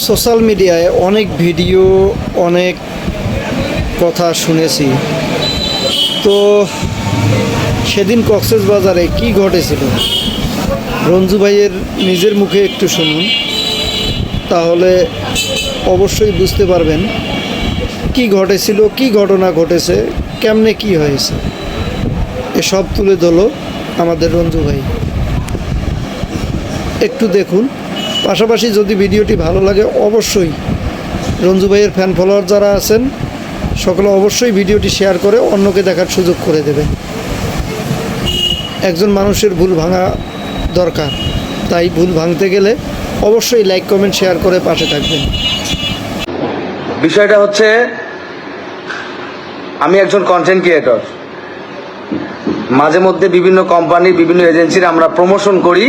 Social মিডিয়ায় অনেক video, অনেক কথা শুনেছি। তো সেদিন কক্সবাজারে কি ঘটেছিল রঞ্জু ভাইয়ের নিজের মুখে একটু শুনুন, তাহলে অবশ্যই বুঝতে পারবেন কি ঘটেছিল, কি ঘটনা ঘটেছে, কেমনে কি হয়েছে। এসব তুলে ধরলো আমাদের রঞ্জু ভাই। একটু দেখুন, পাশাপাশি যদি ভিডিওটি ভালো লাগে অবশ্যই রঞ্জু ভাইয়ের ফ্যান ফলোয়ার যারা আছেন সকলে অবশ্যই ভিডিওটি শেয়ার করে অন্যকে দেখার সুযোগ করে দেবেন। একজন মানুষের ভুল ভাঙা দরকার, তাই ভুল ভাঙতে গেলে অবশ্যই লাইক, কমেন্ট, শেয়ার করে পাশে থাকবেন। বিষয়টা হচ্ছে, আমি একজন কন্টেন্ট ক্রিয়েটর। মাঝে মধ্যে বিভিন্ন কোম্পানি, বিভিন্ন এজেন্সির আমরা প্রমোশন করি,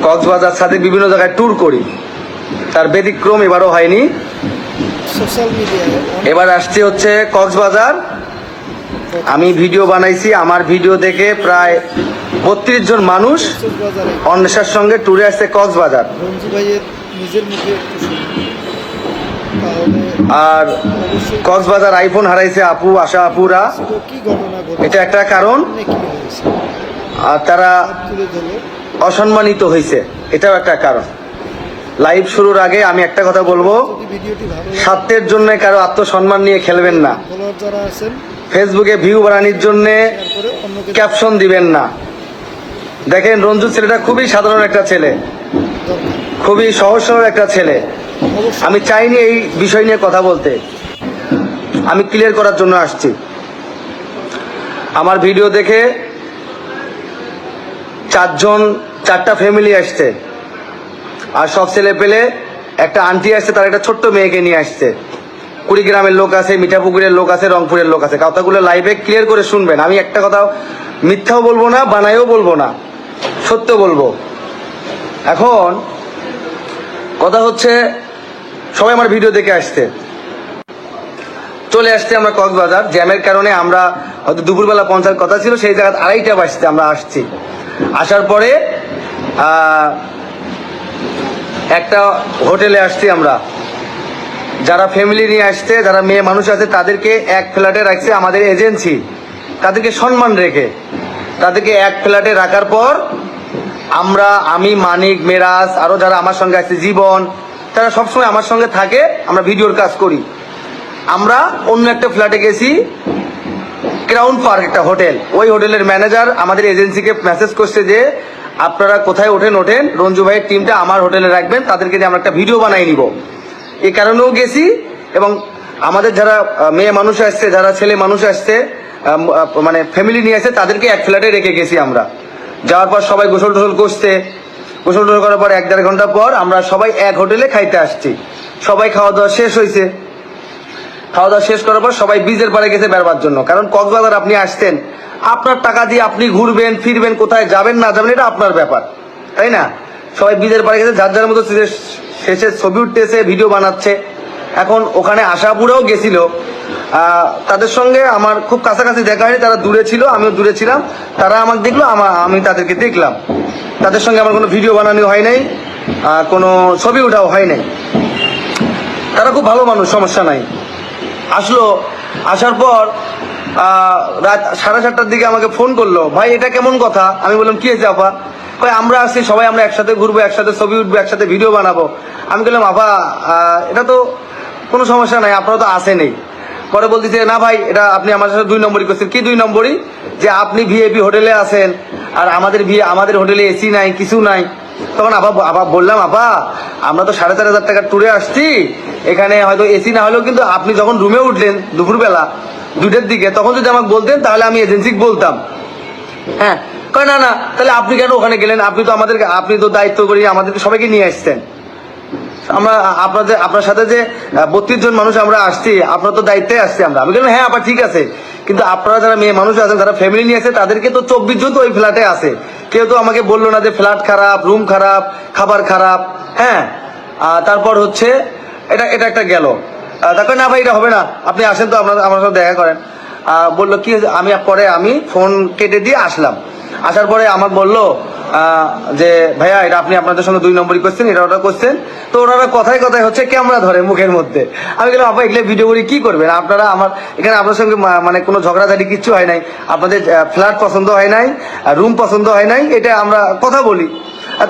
কক্সবাজার সাথে বিভিন্ন জায়গায় ট্যুর করি। তার ব্যতিক্রম এবারও হয়নি। সোশ্যাল মিডিয়ায় এবার আসছে হচ্ছে কক্সবাজার। আমি ভিডিও বানাইছি, আমার ভিডিও দেখে প্রায় 32 জন মানুষ অন্বেষার সঙ্গে ট্যুরে আসছে কক্সবাজার। রঞ্জু ভাইয়ের নিজের মুখে একটু শুনুন, তাহলে আর কক্সবাজার আইফোন হারাইছে আপু, আশা আপুরা, কি ঘটনা ঘটেছে, এটা একটা কারণ। কি হয়েছে আর তারা তুলে ধরলো। অসম্মানিত হয়েছে, এটাও একটা কারণ। লাইভ শুরুর আগে আমি একটা কথা বলবো, যদি ভিডিওটি ভালো লাগে স্বার্থের জন্য কারো আত্মসম্মান নিয়ে খেলবেন না। ফলোয়ার যারা আছেন ফেসবুকে ভিউ বাড়ানোর জন্য শেয়ার করে অন্যকে ক্যাপশন দিবেন না। দেখেন, রঞ্জু ছেলেটা খুবই সাধারণ একটা ছেলে, দরকার। খুবই সহজ সরল একটা ছেলে। অবশ্যই আমি চাইনি এই বিষয় নিয়ে কথা বলতে, আমি ক্লিয়ার করার জন্য আসছি। আমার ভিডিও দেখে 4টা ফ্যামিলি আসছে, আর সব ছেলে পেলে একটা আন্টি আসছে, তার একটা ছোট্ট মেয়েকে নিয়ে আসছে। কুড়িগ্রামের লোক আছে, মিঠাপুকুরের লোক আছে, রংপুরের লোক আছে। কথাগুলো লাইভে ক্লিয়ার করে শুনবেন। আমি একটা কথা মিথ্যাও বলবো না, বানাইও বলবো না, সত্য বলবো। এখন কথা হচ্ছে, সবাই আমার ভিডিও দেখে আসছে, চলে আসছে আমরা কক্সবাজার। জ্যামের কারণে আমরা হয়তো দুপুরবেলা পৌঁছার কথা ছিল, সেই জায়গায় 2:30 বাজতে আমরা আসছি। আসার পরে একটা হোটেলে আসছি আমরা। যারা ফ্যামিলি নিয়ে আসছে, যারা মেয়ে মানুষ আছে, তাদেরকে এক ফ্ল্যাটে রাখছে আমাদের এজেন্সি। তাদেরকে সম্মান রেখে তাদেরকে এক ফ্ল্যাটে রাখার পর আমি, মানিক, মেরাজ, আরো যারা আমার সঙ্গে আসছে, জীবন, তারা সবসময় আমার সঙ্গে থাকে, আমরা ভিডিওর কাজ করি। আমরা অন্য একটা ফ্ল্যাটে গেছি, ক্রাউন পার্ক একটা হোটেল। ওই হোটেলের ম্যানেজার আমাদের এজেন্সিকে মেসেজ করছে যে আপনারা কোথায় ওঠেন, রঞ্জু ভাইয়ের টিমটা আমার হোটেলে রাখবেন, তাদেরকে দিয়ে আমরা একটা ভিডিও বানাই নিব। এই কারণেও গেছি। এবং আমাদের যারা মেয়ে মানুষ আসছে, যারা ছেলে মানুষ আসছে, মানে ফ্যামিলি নিয়ে আসছে, তাদেরকে এক ফ্ল্যাটে রেখে গেছি আমরা। যাওয়ার পর সবাই গোসল টোসল করছে। গোসল টোসল করার পর 1-1.5 ঘন্টা পর আমরা সবাই এক হোটেলে খাইতে আসছি। সবাই খাওয়া দাওয়া শেষ হয়েছে। খাওয়া দাওয়া শেষ করার পর সবাই বিচের পাড়ে গেছে বেড়াবার জন্য। কারণ কক্সবাজার আপনি আসতেন, আপনার টাকা দিয়ে আপনি ঘুরবেন ফিরবেন, কোথায় যাবেন না যাবেন এটা আপনার ব্যাপার, তাই না? সবাই বিচের পাড়ে গেছে, যার যার মতো শেষে ছবি উঠতেছে, ভিডিও বানাচ্ছে। এখন ওখানে আশাপুরেও গেছিল, তাদের সঙ্গে আমার খুব কাছাকাছি দেখা হয়নি, তারা দূরে ছিল, আমিও দূরে ছিলাম। তারা আমাকে দেখলো, আমি তাদেরকে দেখলাম। তাদের সঙ্গে আমার কোনো ভিডিও বানানো হয় নাই, কোনো ছবি ওঠাও হয় নাই। তারা খুব ভালো মানুষ, সমস্যা নাই। আসার পর রাত 7:30টার দিকে আমাকে ফোন করলো, ভাই এটা কেমন কথা? আমি বললাম কি হয়েছে আপা? কয় আমরা আসছি সবাই, আমরা একসাথে ঘুরবো, একসাথে ছবি উঠবো, একসাথে ভিডিও বানাবো। আমি বললাম আপা এটা তো কোনো সমস্যা নাই, আপনারা তো আসেনই। পরে বলতেছে না ভাই, এটা আপনি আমার সাথে 2 নম্বরই করছেন। কি 2 নম্বরই? যে আপনি ভিআইপি হোটেলে আছেন, আর আমাদের হোটেলে এসি নাই, কিছু নাই। তখন আপা বললাম, আপা আমরা তো 4,500 টাকার ট্যুরে আসছি, এখানে হয়তো এসি না হলেও কিন্তু আপনি যখন রুমে উঠলেন দুপুরবেলা 2টার দিকে, তখন যদি আমাকে বলতেন তাহলে আমি এজেন্সিকে বলতাম। হ্যাঁ, কয় না তাহলে আপনি কেন ওখানে গেলেন? আপনি তো দায়িত্ব করে আমাদেরকে সবাইকে নিয়ে আসছেন। আমরা আপনার সাথে যে 32 জন মানুষ আমরা আসছি, আপনার তো দায়িত্বে আসছি আমরা। আমি বললাম হ্যাঁ আপা ঠিক আছে, কিন্তু আপনারা যারা মেয়ে মানুষ আছেন, যারা ফ্যামিলি নিয়ে আসে, তাদেরকে তো 24 জন তো ওই ফ্ল্যাটে আছে। কেউ তো আমাকে বললো না যে ফ্ল্যাট খারাপ, রুম খারাপ, খাবার খারাপ। হ্যাঁ, তারপর হচ্ছে এটা একটা গেল। তারপরে না ভাই এটা হবে না, আপনি আসেন তো আমার সাথে দেখা করেন। বললো কি, আমি ফোন কেটে দিয়ে আসলাম। আসার পরে আমাকে বললো যে ভাইয়া এটা আপনি আপনাদের সঙ্গে 2 নম্বরই করছেন, এটা ওটা করছেন। তো ওনারা কথায় কথায় হচ্ছে ক্যামেরা ধরে মুখের মধ্যে। আমি বললাম আপা এগুলো ভিডিও করে কি করবেন আপনারা, আমার এখানে আপনার সঙ্গে মানে কোনো ঝগড়াঝাটি কিচ্ছু হয় নাই, আপনাদের ফ্ল্যাট পছন্দ হয় নাই, রুম পছন্দ হয় নাই, এটা আমরা কথা বলি।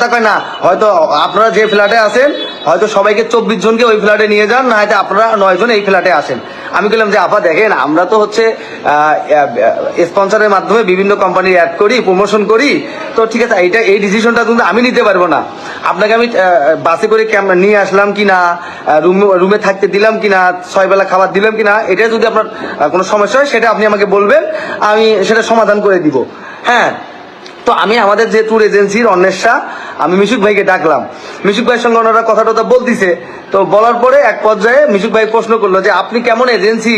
তা কয় না, হয়তো আপনারা যে ফ্ল্যাটে আছেন হয়তো সবাইকে 24 জনকে ওই ফ্ল্যাটে নিয়ে যান, না হয়তো আপনারা 9 জন এই ফ্ল্যাটে আসেন। আমি বললাম যে আপা দেখেন আমরা তো হচ্ছে স্পন্সরের মাধ্যমে বিভিন্ন কোম্পানির অ্যাড করি, প্রমোশন করি, তো ঠিক আছে এই ডিসিশনটা কিন্তু আমি নিতে পারবো না। আপনাকে আমি বাসে করে নিয়ে আসলাম কিনা, রুমে থাকতে দিলাম কিনা, 6 বেলা খাবার দিলাম কিনা, এটা যদি আপনার কোনো সমস্যা হয় সেটা আপনি আমাকে বলবেন, আমি সেটা সমাধান করে দিব। হ্যাঁ, তো আমি আমাদের যে ট্যুর এজেন্সির অন্বেষা, আমি মিশুক ভাইকে ডাকলাম। মিশুক ভাইয়ের সঙ্গে ওনারা কথা টথা বলতিছে। তো বলার পরে এক পর্যায়ে মিশুক ভাই প্রশ্ন করলো যে আপনি কেমন এজেন্সি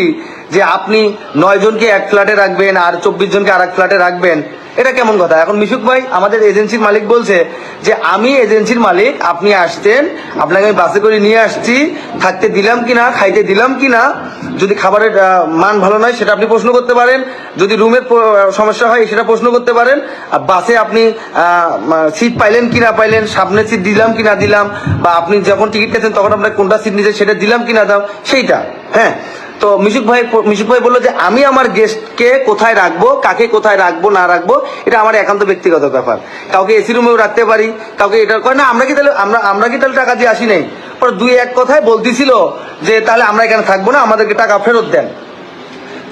যে আপনি 9 জনকে এক ফ্ল্যাটে রাখবেন আর 24 জনকে আর এক ফ্ল্যাটে রাখবেন, এটা কেমন কথা? এখন মিশুক ভাই আমাদের এজেন্সির মালিক বলছে যে আমি এজেন্সির মালিক, আপনি আসতেন, আপনাকে আমি বাসে করে নিয়ে আসছি, থাকতে দিলাম কিনা, খাইতে দিলাম কিনা, যদি খাবারের মান ভালো নয় সেটা আপনি প্রশ্ন করতে পারেন, যদি রুমের সমস্যা হয় সেটা প্রশ্ন করতে পারেন, আর বাসে আপনি সিট পাইলেন কি না পাইলেন, সামনের সিট দিলাম কি না দিলাম, বা আপনি যখন টিকিট কেটেছেন তখন আপনার কোনটা সিট নিয়েছে সেটা দিলাম কি না দাও, সেইটা। হ্যাঁ, তো মিশুক ভাই বললো যে আমি আমার গেস্টকে কোথায় রাখবো, কাকে কোথায় রাখবো না রাখবো এটা আমার একান্ত ব্যক্তিগত ব্যাপার। কাউকে এসি রুমেও রাখতে পারি, কাউকে এটা কয় না, আমরা কি তাহলে টাকা দিয়ে আসি নাই। পরে 2-1 কথায় বলতেছিল যে তাহলে আমরা এখানে থাকবো না, আমাদেরকে টাকা ফেরত দেন।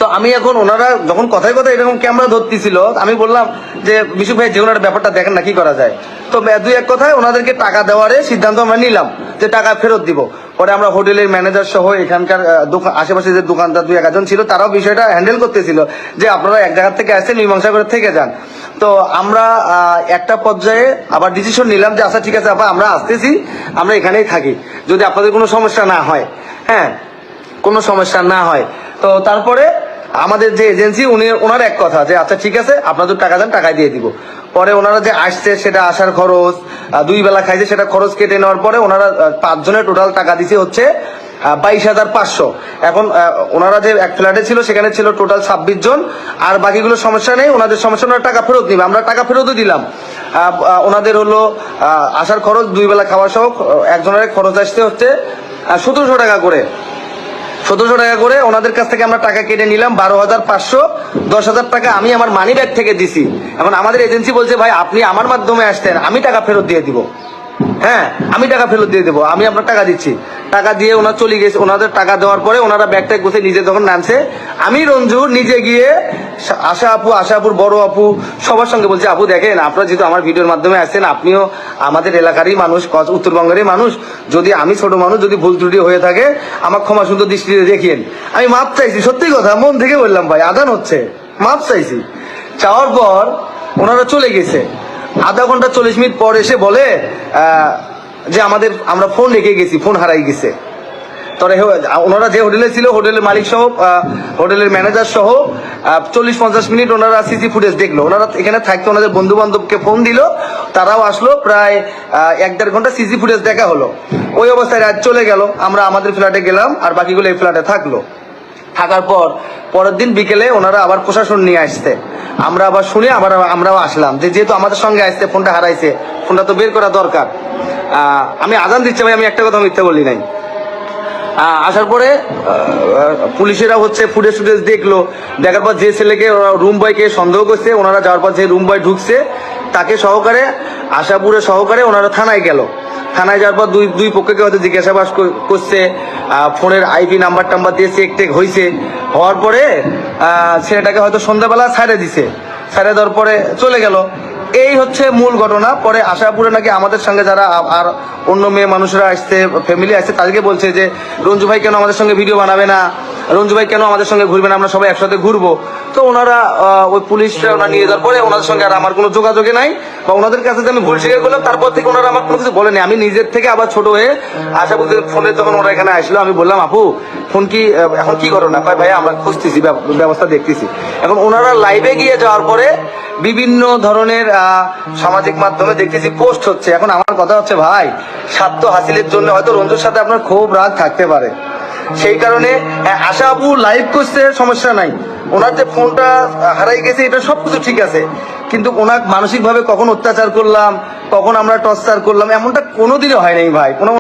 তো আমি এখন ওনারা যখন কথায় কথায় এরকম ক্যামেরা ধরতেছিল, আমি বললাম যে মিশুক ভাই যে ওনার ব্যাপারটা দেখেন না কি করা যায়। তো 2-1 কথায় ওনাদেরকে টাকা দেওয়ার সিদ্ধান্ত আমরা নিলাম যে টাকা ফেরত দিব। পরে আমরা হোটেলের ম্যানেজার সহ এখানকার আশেপাশে যে দোকানদার 2-1 জন ছিল তারাও বিষয়টা হ্যান্ডেল করতেছিল যে আপনারা এক জায়গা থেকে আসছেন, মীমাংসা করে থেকে যান। তো আমরা একটা পর্যায়ে আবার ডিসিশন নিলাম যে আচ্ছা ঠিক আছে আপা আমরা আসতেছি, আমরা এখানেই থাকি, যদি আপনাদের কোনো সমস্যা না হয়। হ্যাঁ, কোনো সমস্যা না হয়। তো তারপরে আমাদের যে এজেন্সি ওনার এক কথা যে আচ্ছা ঠিক আছে আপনাদের টাকা দেন, টাকায় দিয়ে দিব। পরে ওনারা যে আসছে সেটা আসার খরচ, 2 বেলা খাইছে সেটা খরচ কেটে নেওয়ার পরে ওনারা 5 জনের টোটাল টাকা দিছে হচ্ছে 22,500। এখন ওনারা যে এক ফ্ল্যাটে ছিল সেখানে ছিল টোটাল 26 জন, আর বাকিগুলো সমস্যা নেই, ওনাদের সমস্যা ওনারা টাকা ফেরত নিবে, আমরা টাকা ফেরতও দিলাম। ওনাদের হলো আসার খরচ, 2 বেলা খাওয়া সহ একজনের খরচ আসতে হচ্ছে 1700 টাকা করে। 1700 টাকা করে ওনাদের কাছ থেকে আমরা টাকা কেটে নিলাম 12,500। 10,000 টাকা আমি আমার মানি ব্যাগ থেকে দিছি। এখন আমাদের এজেন্সি বলছে ভাই আপনি আমার মাধ্যমে আসতেন, আমি টাকা ফেরত দিয়ে দিব। হ্যাঁ, আমি টাকা ফেরত দিয়ে দেবো, আমি আপনার টাকা দিচ্ছি। টাকা দিয়ে ওনার চলে গেছে। ওনাদের টাকা দেওয়ার পরে ওনারা ব্যাগটা গুছে নিজে যখন নামছে, আমি রঞ্জু নিজে গিয়ে আশা আপুর বড় আপু সবার সঙ্গে বলছি আপু দেখেন আপনারা যেহেতু আমার ভিডিওর মাধ্যমে আসছেন, আপনিও আমাদের এলাকারই মানুষ, উত্তরবঙ্গেরই মানুষ, যদি আমি ছোট মানুষ, যদি ভুল ত্রুটি হয়ে থাকে আমার ক্ষমা সুন্দর দৃষ্টিতে দেখিয়েন। আমি মাপ চাইছি, সত্যি কথা মন থেকে বললাম ভাই, আদান হচ্ছে, মাপ চাইছি। চাওয়ার পর ওনারা চলে গেছে। আধা ঘন্টা 40 মিনিট পর এসে বলে যে আমরা ফোন রেখে গেছি, ফোন হারাই গেছে। তবে ওনারা যে হোটেলে ছিল, হোটেলের মালিক সহ হোটেলের ম্যানেজার সহ 40-50 মিনিট ওনারা সিসি ফুটেজ দেখলো। ওনারা এখানে থাকতে ওনাদের বন্ধু বান্ধবকে ফোন দিল, তারাও আসলো, প্রায় 1-1.5 ঘন্টা সিসি ফুটেজ দেখা হলো। ওই অবস্থায় রাত চলে গেল, আমরা আমাদের ফ্ল্যাটে গেলাম, আর বাকিগুলো এই ফ্ল্যাটে থাকলো। থাকার পর পরের দিন বিকেলে ওনারা আবার প্রশাসন নিয়ে আসছে। আমরা আবার শুনে আমরাও আসলাম যে যেহেতু আমাদের সঙ্গে আসছে, ফোনটা হারাইছে, ফোনটা তো বের করা দরকার। আমি আজান দিচ্ছি ভাই, আমি একটা কথা মিথ্যা বলি নাই। আসার পরে পুলিশেরা হচ্ছে ফুটেজ দেখলো, দেখার পর যে ছেলেকে রুম বয়কে সন্দেহ করছে, ওনারা যাওয়ার পর যে রুম বয় ঢুকছে তাকে সহকারে আশাপুরে সহকারে ওনারা থানায় গেল। থানায় যাওয়ার পর দুই পক্ষকে হয়তো জিজ্ঞাসাবাদ করছে, ফোনের আইপি নাম্বার টাম্বার দিয়ে চেক টেক হয়েছে। হওয়ার পরে ছেলেটাকে হয়তো সন্ধ্যাবেলা ছাড়ে দিছে, ছাড়ে দেওয়ার পরে চলে গেল। এই হচ্ছে মূল ঘটনা। পরে আশাপুরে নাকি আমাদের সঙ্গে যারা আর অন্য মেয়ে মানুষরা আসছে, ফ্যামিলি আসছে, তাদেরকে বলছে যে রঞ্জু ভাই কেন আমাদের সঙ্গে ভিডিও বানাবে না, রঞ্জু ভাই কেন আমাদের সঙ্গে ঘুরবে না, আমরা সবাই একসাথে ঘুরবো। তো ওনারা ওই পুলিশরা ওনারা নিয়ে যাওয়ার পরে ওনাদের সঙ্গে আর আমার কোনো যোগাযোগে নাই, বা ওনাদের কাছে আমি ভুল স্বীকার করলাম। তারপর থেকে ওনারা আমার কোনো কিছু বলেনি। আমি নিজের থেকে আবার ছোট হয়ে আশাপুরের ফোনে যখন ওরা এখানে আসলো, আমি বললাম আপু ফোন কি এখন কি করো না, ভাই আমরা খুঁজতেছি, ব্যবস্থা দেখতেছি। এখন ওনারা লাইভে গিয়ে যাওয়ার পরে বিভিন্ন ধরনের সামাজিক মাধ্যমে দেখতেছি পোস্ট হচ্ছে। এখন আমার কথা হচ্ছে ভাই, স্বার্থ হাসিলের জন্য হয়তো রঞ্জুর সাথে আপনার খুব রাগ থাকতে পারে, সেই কারণে আশা আপু লাইভ করছে, সমস্যা নাই। ওনার যে ফোনটা হারাই গেছে এটা সবকিছু ঠিক আছে, কিন্তু ওনাকে মানসিকভাবে কখন অত্যাচার করলাম, কখন আমরা টর্চার করলাম, এমনটা কোনোদিনও হয় নাই ভাই। কোনো